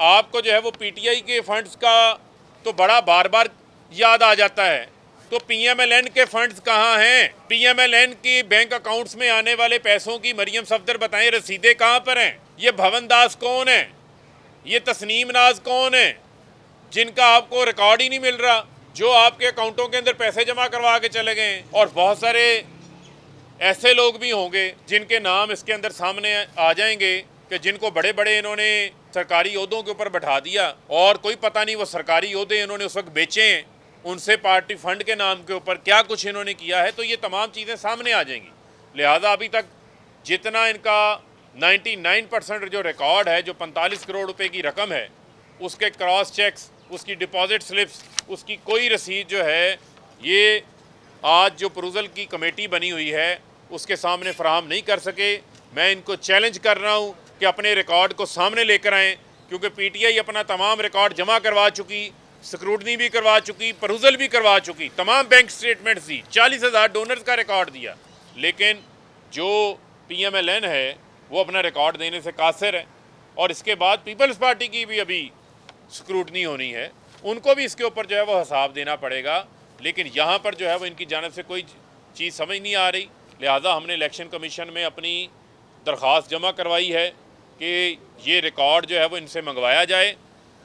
आपको जो है वो पीटीआई के फंड्स का तो बड़ा बार बार याद आ जाता है, तो पीएमएलएन के फंड्स कहाँ हैं? पीएमएलएन की बैंक अकाउंट्स में आने वाले पैसों की मरियम सफदर बताएं, रसीदें कहाँ पर हैं? ये भवन दास कौन है? ये तस्नीम नाज कौन है जिनका आपको रिकॉर्ड ही नहीं मिल रहा, जो आपके अकाउंटों के अंदर पैसे जमा करवा के चले गए? और बहुत सारे ऐसे लोग भी होंगे जिनके नाम इसके अंदर सामने आ जाएंगे कि जिनको बड़े बड़े इन्होंने सरकारी ओहदों के ऊपर बैठा दिया और कोई पता नहीं वो सरकारी ओहदे इन्होंने उस वक्त बेचे हैं, उनसे पार्टी फंड के नाम के ऊपर क्या कुछ इन्होंने किया है, तो ये तमाम चीज़ें सामने आ जाएंगी। लिहाजा अभी तक जितना इनका 99% जो रिकॉर्ड है, जो 45 करोड़ रुपए की रकम है, उसके क्रॉस चेक्स, उसकी डिपॉजिट स्लिप्स, उसकी कोई रसीद जो है ये आज जो अप्रूवल की कमेटी बनी हुई है उसके सामने फराहम नहीं कर सके। मैं इनको चैलेंज कर रहा हूँ कि अपने रिकॉर्ड को सामने लेकर आएँ, क्योंकि पीटीआई अपना तमाम रिकॉर्ड जमा करवा चुकी, स्क्रूटनी भी करवा चुकी, अप्रूवल भी करवा चुकी, तमाम बैंक स्टेटमेंट्स दी, 40,000 डोनर्स का रिकॉर्ड दिया, लेकिन जो पीएमएलएन है वो अपना रिकॉर्ड देने से कासिर है। और इसके बाद पीपल्स पार्टी की भी अभी स्क्रूटनी होनी है, उनको भी इसके ऊपर जो है वो हिसाब देना पड़ेगा, लेकिन यहाँ पर जो है वो इनकी जानिब से कोई चीज़ समझ नहीं आ रही। लिहाजा हमने इलेक्शन कमीशन में अपनी दरख्वास्त जमा करवाई है कि ये रिकॉर्ड जो है वो इनसे मंगवाया जाए,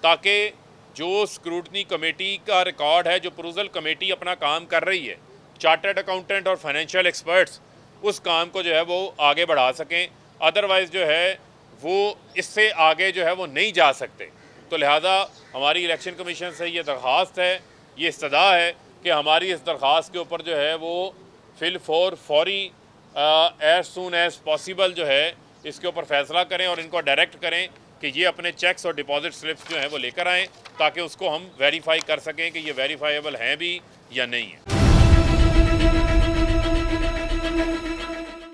ताकि जो स्क्रूटनी कमेटी का रिकॉर्ड है, जो अप्रूवल कमेटी अपना काम कर रही है, चार्टर्ड अकाउंटेंट और फाइनेंशियल एक्सपर्ट्स उस काम को जो है वो आगे बढ़ा सकें, अदरवाइज़ जो है वो इससे आगे जो है वो नहीं जा सकते। तो लिहाजा हमारी इलेक्शन कमीशन से ये दरख्वास्त है, ये इस्तदा है कि हमारी इस दरख्वास्त के ऊपर जो है वो फौरी एज सून एज पॉसिबल जो है इसके ऊपर फैसला करें और इनको डायरेक्ट करें कि ये अपने चेक्स और डिपॉजिट स्लिप्स जो हैं वो लेकर आएँ, ताकि उसको हम वेरीफाई कर सकें कि ये वेरीफाइबल हैं भी या नहीं है।